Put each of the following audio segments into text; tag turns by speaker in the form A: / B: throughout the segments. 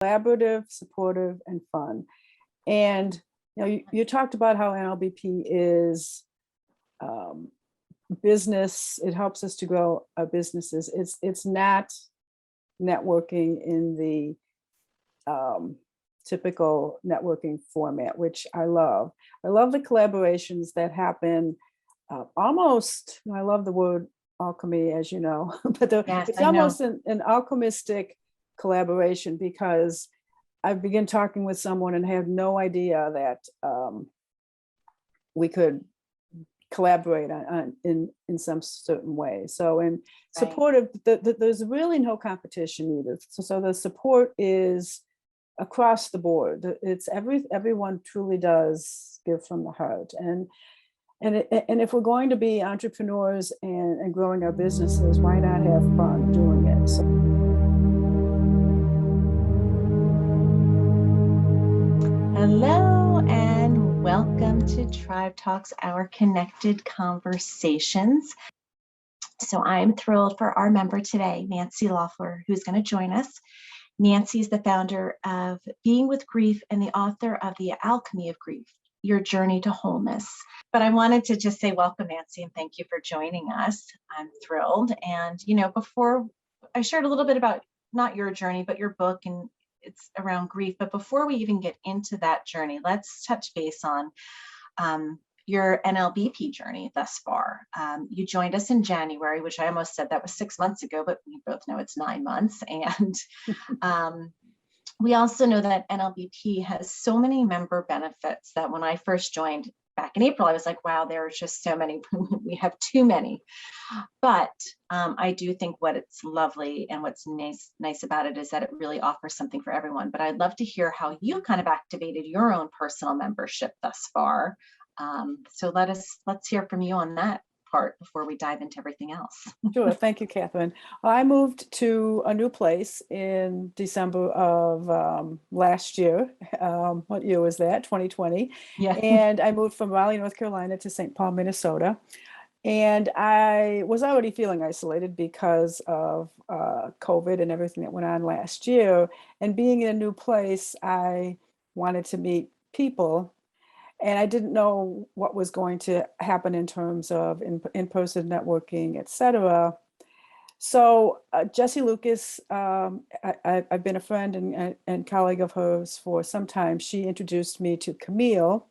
A: collaborative, supportive, and fun. And you talked about how NLBP is business. It helps us to grow our businesses. It's not networking in the typical networking format, which I love. I love the collaborations that happen almost, I love the word alchemy, as you know, but
B: Yes,
A: it's almost an alchemistic collaboration, because I begin talking with someone and have no idea that we could collaborate in some certain way. So in supportive, there's really no competition either. So the support is across the board. It's everyone truly does give from the heart. And if we're going to be entrepreneurs and growing our businesses, why not have fun doing it? So.
B: Hello and welcome to Tribe Talks, our connected conversations. So I'm thrilled for our member today, Nancy Loeffler, who's going to join us. Nancy is the founder of Being with Grief and the author of The Alchemy of Grief, Your Journey to Wholeness. But I wanted to just say welcome, Nancy, and thank you for joining us. I'm thrilled. And, before I shared a little bit about not your journey, but your book, and it's around grief. But before we even get into that journey, let's touch base on your NLBP journey thus far. You joined us in January, which I almost said that was 6 months ago, but we both know it's 9 months. And we also know that NLBP has so many member benefits that when I first joined back in April, I was like, wow, there are just so many. We have too many. But I do think what it's lovely and what's nice about it is that it really offers something for everyone. But I'd love to hear how you kind of activated your own personal membership thus far. So let's hear from you on that part before we dive into everything else.
A: Sure. Thank you, Catherine. Well, I moved to a new place in December of last year. What year was that? 2020.
B: Yeah.
A: And I moved from Raleigh, North Carolina to St. Paul, Minnesota. And I was already feeling isolated because of COVID and everything that went on last year. And being in a new place, I wanted to meet people. And I didn't know what was going to happen in terms of in-person networking, et cetera. So Jessie Lucas, I've been a friend and colleague of hers for some time. She introduced me to Camille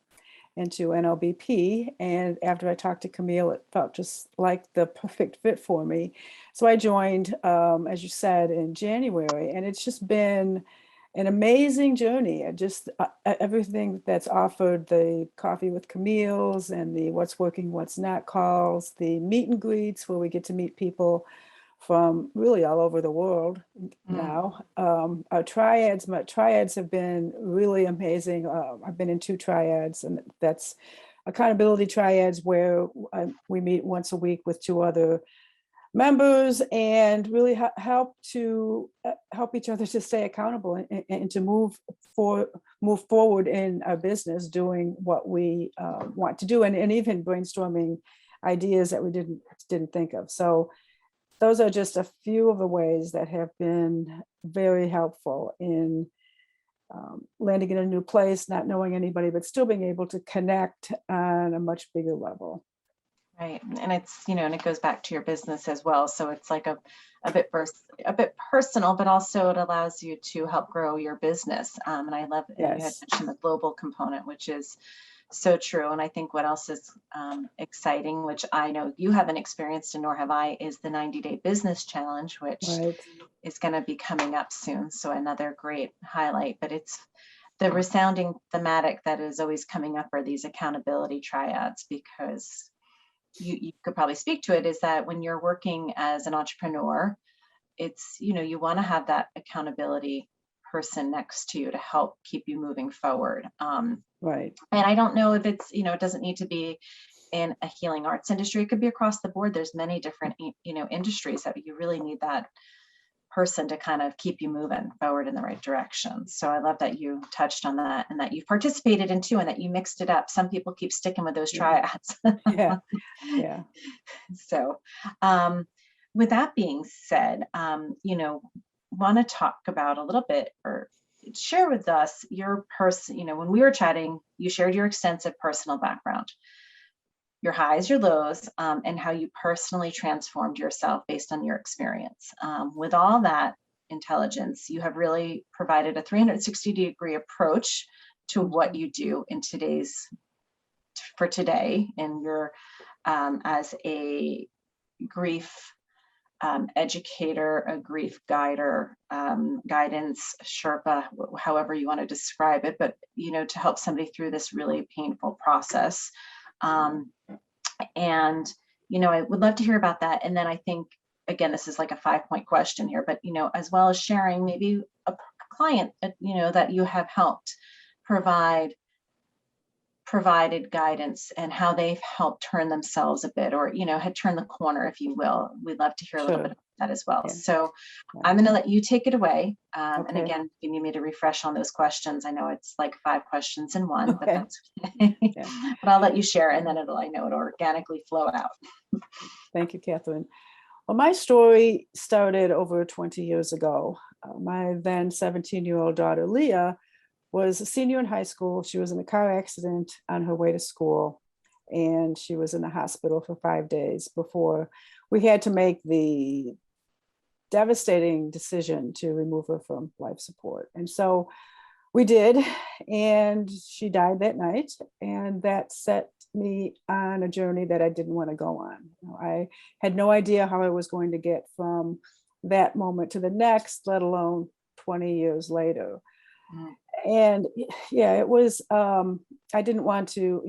A: and to NLBP. And after I talked to Camille, it felt just like the perfect fit for me. So I joined, as you said, in January. And it's just been an amazing journey. Just everything that's offered, the coffee with Camille's and the what's working, what's not calls, the meet and greets where we get to meet people from really all over the world now. Our triads, my triads have been really amazing. I've been in 2 triads, and that's accountability triads where we meet once a week with 2 other members and really help each other to stay accountable and to move forward in our business, doing what we want to do, and even brainstorming ideas that we didn't think of. So those are just a few of the ways that have been very helpful in landing in a new place, not knowing anybody, but still being able to connect on a much bigger level.
B: Right. And it's, and it goes back to your business as well. So it's like a bit personal, but also it allows you to help grow your business. And I love that you had mentioned the global component, which is so true. And I think what else is exciting, which I know you haven't experienced and nor have I, is the 90-day business challenge, which is going to be coming up soon. So another great highlight, but it's the resounding thematic that is always coming up are these accountability triads, because you could probably speak to it, is that when you're working as an entrepreneur, it's, you want to have that accountability person next to you to help keep you moving forward.
A: Right.
B: And I don't know if it's, it doesn't need to be in a healing arts industry. It could be across the board. There's many different, industries that you really need that person to kind of keep you moving forward in the right direction. So I love that you touched on that and that you've participated in too, and that you mixed it up. Some people keep sticking with those triads.
A: Yeah.
B: So with that being said, want to talk about a little bit, or share with us your when we were chatting, you shared your extensive personal background, your highs, your lows, and how you personally transformed yourself based on your experience. With all that intelligence, you have really provided a 360-degree approach to what you do for today in your as a grief educator, a grief guider, guidance Sherpa, however you want to describe it, but to help somebody through this really painful process. And I would love to hear about that. And then I think, again, this is like a 5-point question here, but as well as sharing maybe a client that you have helped provided guidance and how they've helped turn themselves a bit, or had turned the corner, if you will. We'd love to hear a little bit about that as well. Yeah. So I'm going to let you take it away. And again, you need me to refresh on those questions. I know it's like 5 questions in one, but that's okay. Yeah. But I'll let you share, and then it'll organically flow out.
A: Thank you, Catherine. Well, my story started over 20 years ago. My then 17-year-old daughter, Leah, was a senior in high school. She was in a car accident on her way to school, and she was in the hospital for 5 days before we had to make the devastating decision to remove her from life support. And so we did, and she died that night, and that set me on a journey that I didn't want to go on. I had no idea how I was going to get from that moment to the next, let alone 20 years later. Mm. And yeah, it was, I didn't want to,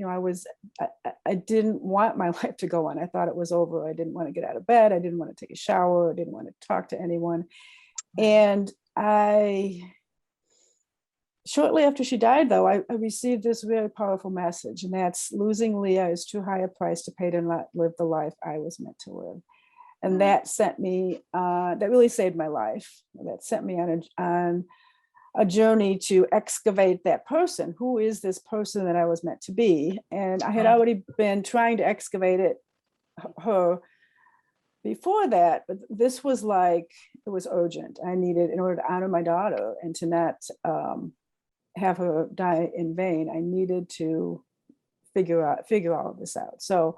A: I didn't want my life to go on. I thought it was over. I didn't want to get out of bed. I didn't want to take a shower. I didn't want to talk to anyone. And shortly after she died, though, I received this very powerful message, and that's losing Leah is too high a price to pay to not live the life I was meant to live. And that sent me, that really saved my life. That sent me on a journey to excavate that person. Who is this person that I was meant to be? And I had already been trying to excavate her before that, but this was like, it was urgent. I needed, in order to honor my daughter and to not have her die in vain, I needed to figure all of this out. So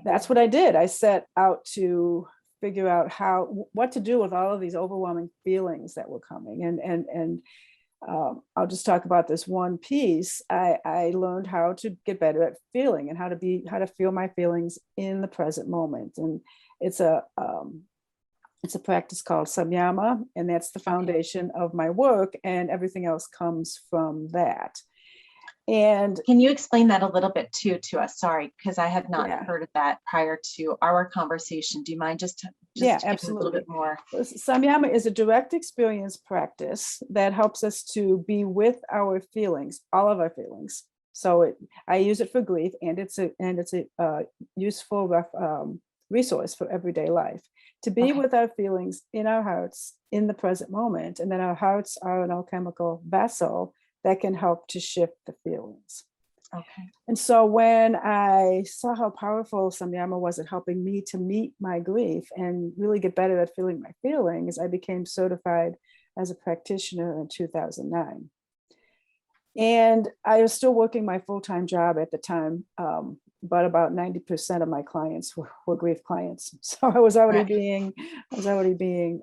A: that's what I did. I set out to figure out what to do with all of these overwhelming feelings that were coming. And I'll just talk about this one piece. I learned how to get better at feeling and how to feel my feelings in the present moment. And it's a practice called Samyama, and that's the foundation of my work, and everything else comes from that. And
B: can you explain that a little bit to us? Sorry, because I have not heard of that prior to our conversation. Do you mind just
A: absolutely.
B: A little bit more?
A: Samyama is a direct experience practice that helps us to be with our feelings, all of our feelings. So I use it for grief, and it's a useful resource for everyday life, to be with our feelings in our hearts in the present moment. And then our hearts are an alchemical vessel that can help to shift the feelings. Okay. And so when I saw how powerful Samyama was at helping me to meet my grief and really get better at feeling my feelings, I became certified as a practitioner in 2009. And I was still working my full-time job at the time, but about 90% of my clients were grief clients. So I was already being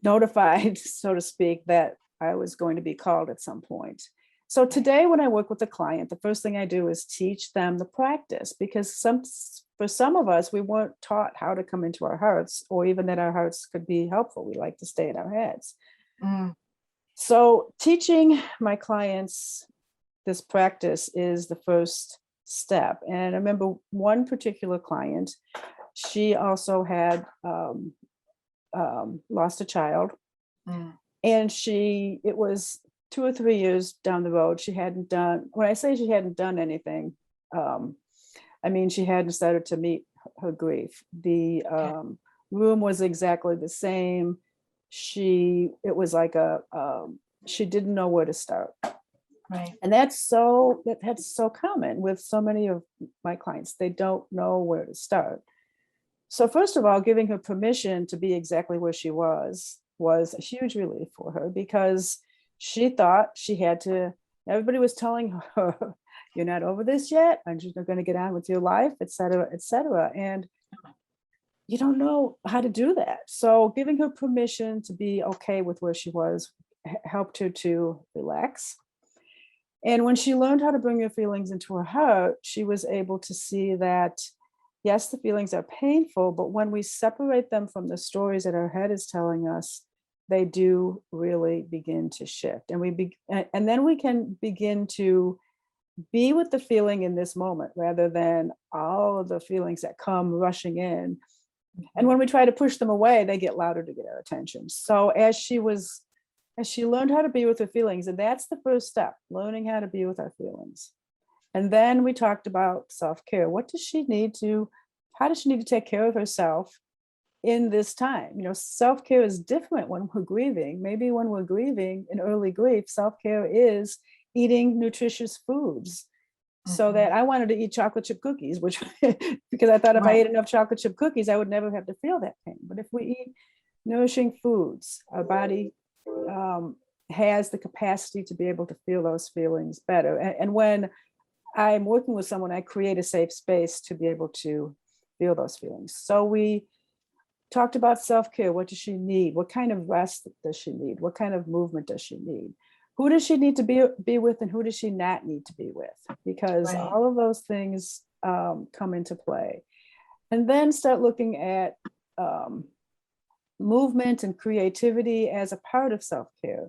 A: notified, so to speak, that I was going to be called at some point. So today, when I work with a client, the first thing I do is teach them the practice, because for some of us, we weren't taught how to come into our hearts, or even that our hearts could be helpful. We like to stay in our heads. So teaching my clients this practice is the first step. And I remember one particular client, she also had lost a child. And it was 2 or 3 years down the road. She hadn't done, when I say she hadn't done anything, I mean, she hadn't started to meet her grief. The room was exactly the same. It was like she didn't know where to start. Right. And that's so common with so many of my clients. They don't know where to start. So first of all, giving her permission to be exactly where she was was a huge relief for her, because she thought she had to, everybody was telling her, you're not over this yet, aren't you going to get on with your life, et cetera, et cetera. And you don't know how to do that. So giving her permission to be okay with where she was helped her to relax. And when she learned how to bring her feelings into her heart, she was able to see that, yes, the feelings are painful, but when we separate them from the stories that our head is telling us, they do really begin to shift. And then we can begin to be with the feeling in this moment, rather than all of the feelings that come rushing in. And when we try to push them away, they get louder to get our attention. So as she learned how to be with her feelings, and that's the first step, learning how to be with our feelings. And then we talked about self-care. How does she need to take care of herself in this time? Self-care is different when we're grieving. Maybe when we're grieving in early grief, self-care is eating nutritious foods. So that I wanted to eat chocolate chip cookies, which because I thought if I ate enough chocolate chip cookies, I would never have to feel that pain. But if we eat nourishing foods, our body has the capacity to be able to feel those feelings better. And when I'm working with someone, I create a safe space to be able to feel those feelings. So we talked about self-care. What does she need? What kind of rest does she need? What kind of movement does she need? Who does she need to be with, and who does she not need to be with? Because all of those things come into play. And then start looking at movement and creativity as a part of self-care.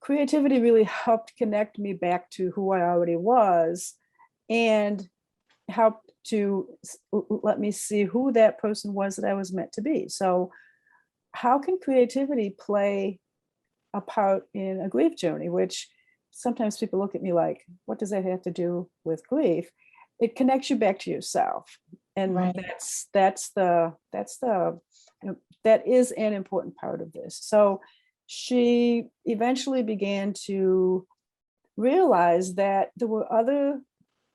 A: Creativity really helped connect me back to who I already was, and helped to let me see who that person was that I was meant to be. So how can creativity play a part in a grief journey? Which sometimes people look at me like, what does that have to do with grief? It connects you back to yourself. And that is an important part of this. So she eventually began to realize that there were other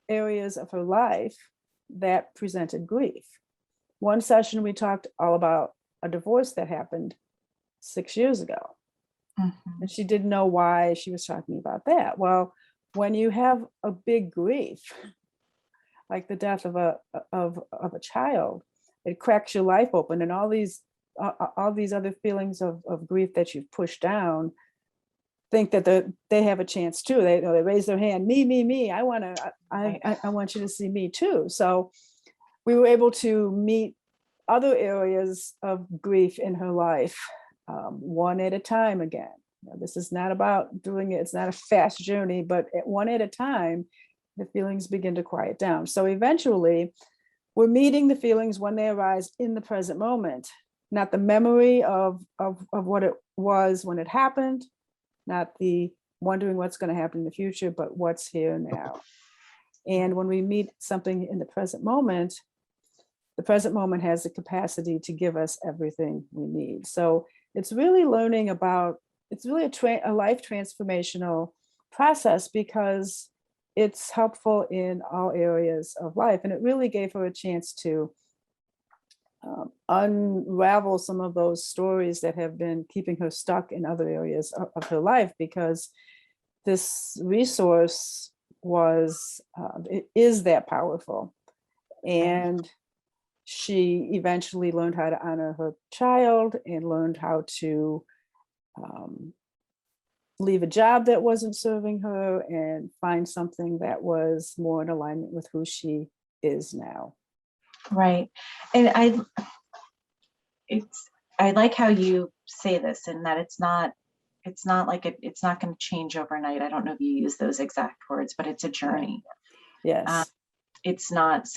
A: areas of her life that presented grief. One session, we talked all about a divorce that happened 6 years ago. And she didn't know why she was talking about that. Well, when you have a big grief, like the death of a child, it cracks your life open, and all these other feelings of grief that you've pushed down think that they have a chance too. They raise their hand, me. I want you to see me too. So we were able to meet other areas of grief in her life, one at a time again. This is not about doing it. It's not a fast journey, but one at a time, the feelings begin to quiet down. So eventually we're meeting the feelings when they arise in the present moment, not the memory of what it was when it happened, not the wondering what's going to happen in the future, but what's here now. And when we meet something in the present moment has the capacity to give us everything we need. So it's really learning about, it's really a life transformational process, because it's helpful in all areas of life. And it really gave her a chance to unravel some of those stories that have been keeping her stuck in other areas of her life, because this resource it is that powerful. And she eventually learned how to honor her child, and learned how to leave a job that wasn't serving her, and find something that was more in alignment with who she is now.
B: Right. And I like how you say this, and that it's not like it's not going to change overnight. I don't know if you use those exact words, but it's a journey.
A: Yes.
B: It's not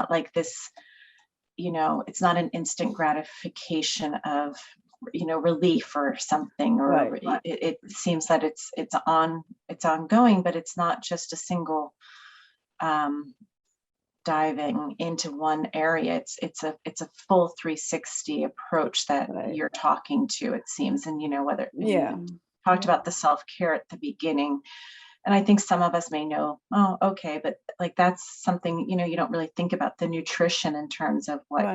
B: like this, it's not an instant gratification of, relief or something, or right. It seems that it's ongoing, but it's not just a single diving into one area. It's a full 360 approach that you're talking to, it seems. And whether you talked about the self-care at the beginning, and I think some of us may know, oh, okay, but like that's something, you don't really think about the nutrition in terms of what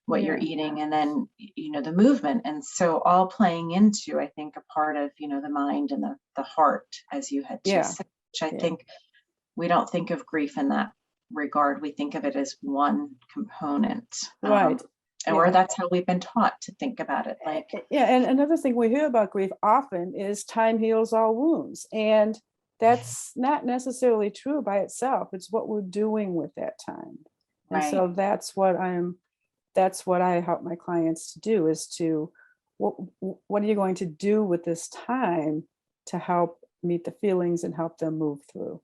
B: what you're eating, and then, you know, the movement. And so all playing into, I think, a part of, you know, the mind and the heart, as you had just said, which I think we don't think of grief in that regard. We think of it as one component.
A: Right.
B: Or that's how we've been taught to think about it. Like,
A: and another thing we hear about grief often is time heals all wounds. And that's not necessarily true by itself. It's what we're doing with that time. And so that's what I help my clients to do, is to, what are you going to do with this time to help meet the feelings and help them move through?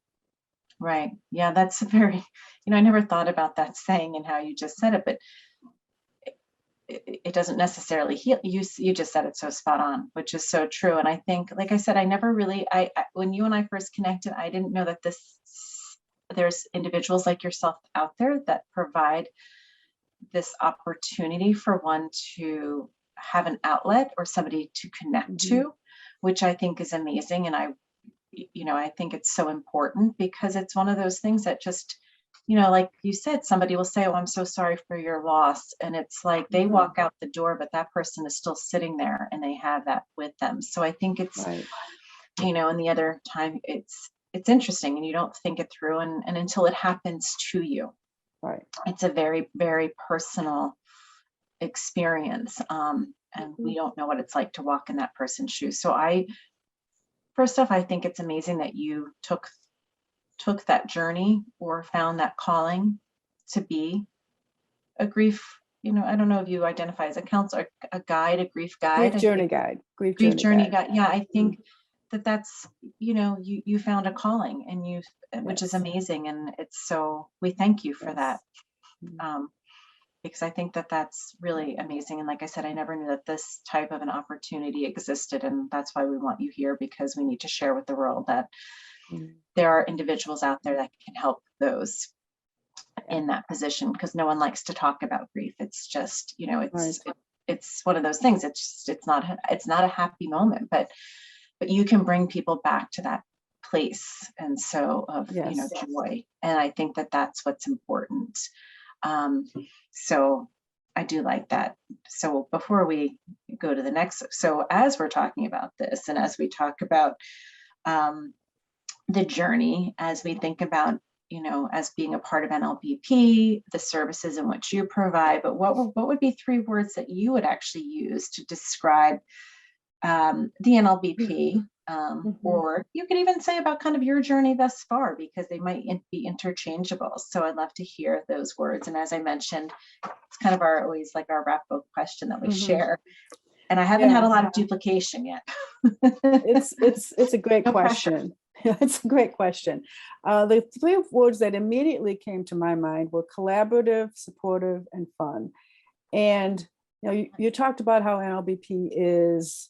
B: Right. Yeah, that's a very, you know, I never thought about that saying and how you just said it, but it doesn't necessarily heal. You just said it so spot on, which is so true. And I think, like I said, I never really, when you and I first connected, I didn't know that there's individuals like yourself out there that provide this opportunity for one to have an outlet or somebody to connect to, which I think is amazing. And I think it's so important, because it's one of those things that just, you know, like you said, somebody will say, "Oh, I'm so sorry for your loss." And it's like they walk out the door, but that person is still sitting there and they have that with them. So I think it's, you know, and the other time it's interesting, and you don't think it through, and until it happens to you.
A: Right.
B: It's a very, very personal experience. And we don't know what it's like to walk in that person's shoes. So first off, I think it's amazing that you took that journey or found that calling to be a grief, you know, I don't know if you identify as a counselor, a guide, a grief guide.
A: Grief journey guide.
B: Grief journey guide. Yeah, I think that's, you know, you found a calling, and which is amazing. And it's so, we thank you for that. Because I think that that's really amazing. And like I said, I never knew that this type of an opportunity existed. And that's why we want you here, because we need to share with the world that there are individuals out there that can help those in that position, because no one likes to talk about grief. It's just, you know, it's one of those things. It's not a happy moment, but you can bring people back to that place. And so of, you know, joy. And I think that that's what's important. So I do like that. So before we go to the next, so as we're talking about this, and as we talk about the journey, as we think about, you know, as being a part of NLBP, the services in which you provide, but what would be 3 words that you would actually use to describe the NLBP? Or you could even say about kind of your journey thus far, because they might be interchangeable. So I'd love to hear those words. And as I mentioned, it's kind of always like our wrap up question that we share. And I haven't had a lot of duplication yet.
A: It's a great question. It's a great question. The 3 words that immediately came to my mind were collaborative, supportive, and fun. And you know, you talked about how NLBP is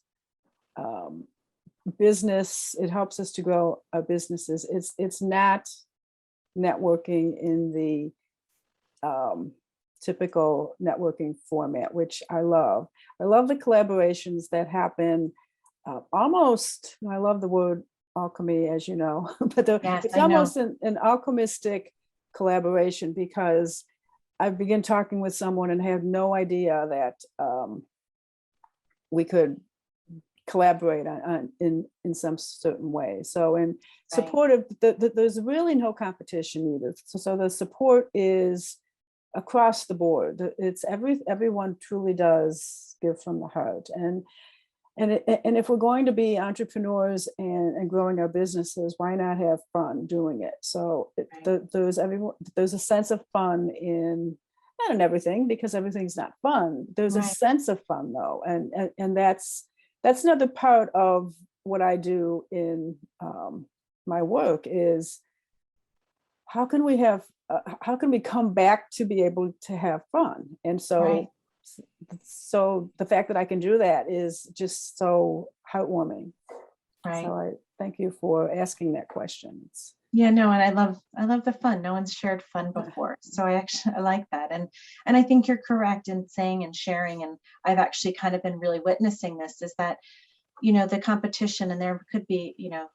A: business. It helps us to grow our businesses. It's not networking in the typical networking format, which I love. I love the collaborations that happen almost, I love the word alchemy, as you know, but it's almost an alchemistic collaboration, because I begin talking with someone and have no idea that we could collaborate in some certain way. So in supportive, there's really no competition either. So the support is across the board. It's everyone truly does give from the heart. And if we're going to be entrepreneurs and growing our businesses, why not have fun doing it? So there's a sense of fun not in everything, because everything's not fun. There's a sense of fun though, and that's another part of what I do in my work is how can we come back to be able to have fun? And so the fact that I can do that is just so heartwarming. Right. So I thank you for asking that question.
B: Yeah, no, and I love the fun. No one's shared fun before. So I like that. And I think you're correct in saying and sharing, and I've actually kind of been really witnessing this, is that, you know, the competition, and there could be, you know,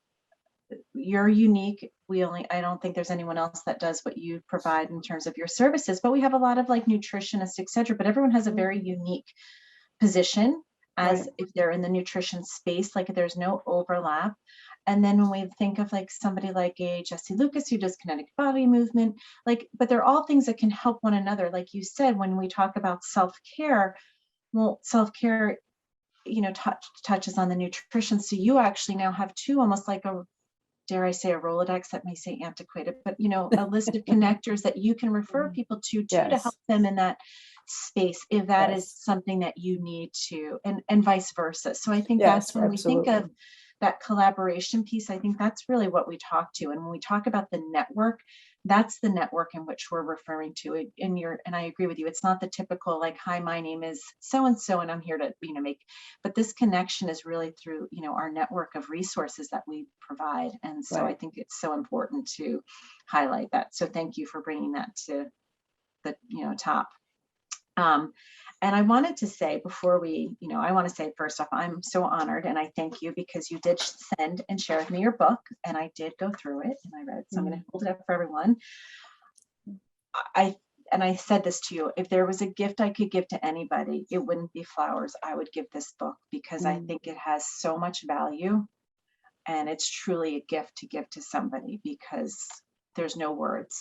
B: you're unique. I don't think there's anyone else that does what you provide in terms of your services, but we have a lot of like nutritionists, et cetera, but everyone has a very unique position as if they're in the nutrition space, like there's no overlap. And then when we think of like somebody like a Jesse Lucas who does kinetic body movement, like, but they're all things that can help one another. Like you said, when we talk about self-care, well, self-care, you know, touches on the nutrition. So you actually now have two, almost like a, dare I say, a Rolodex, that may say antiquated, but, you know, a list of connectors that you can refer people to help them in that space, if that is something that you need to, and vice versa. So I think that's when we think of that collaboration piece, I think that's really what we talk to. And when we talk about the network, that's the network in which we're referring to. And I agree with you, it's not the typical like, hi, my name is so-and-so and I'm here to, you know, but this connection is really through, you know, our network of resources that we provide. And so I think it's so important to highlight that. So thank you for bringing that to the, you know, top. And I wanted to say before we, you know, I want to say first off, I'm so honored and I thank you because you did send and share with me your book and I did go through it and I read it. So I'm going to hold it up for everyone. I said this to you, if there was a gift I could give to anybody, it wouldn't be flowers. I would give this book because I think it has so much value and it's truly a gift to give to somebody because there's no words.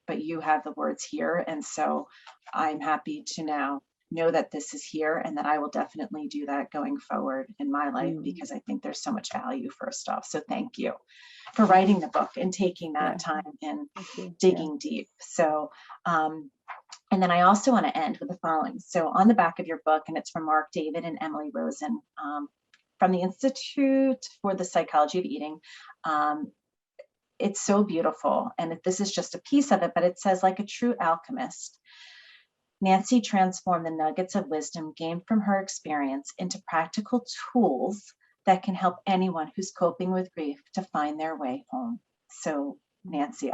B: But you have the words here. And so I'm happy to now know that this is here and that I will definitely do that going forward in my life because I think there's so much value first off. So thank you for writing the book and taking that time and digging deep. So, and then I also want to end with the following. So on the back of your book, and it's from Mark David and Emily Rosen from the Institute for the Psychology of Eating. It's so beautiful. And this is just a piece of it, but it says, like a true alchemist, Nancy transformed the nuggets of wisdom gained from her experience into practical tools that can help anyone who's coping with grief to find their way home. So Nancy,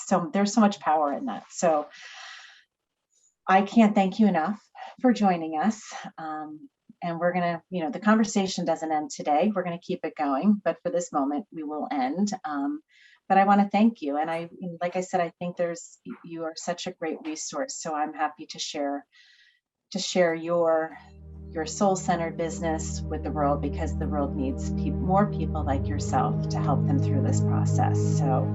B: so there's so much power in that. So I can't thank you enough for joining us. And we're going to, you know, the conversation doesn't end today. We're going to keep it going, but for this moment we will end. But I want to thank you. And like I said, I think you are such a great resource. So I'm happy to share your soul-centered business with the world because the world needs more people like yourself to help them through this process. So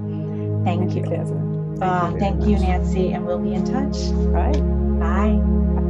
B: thank you.
A: Catherine.
B: Thank you, Nancy. And we'll be in touch.
A: All right.
B: Bye.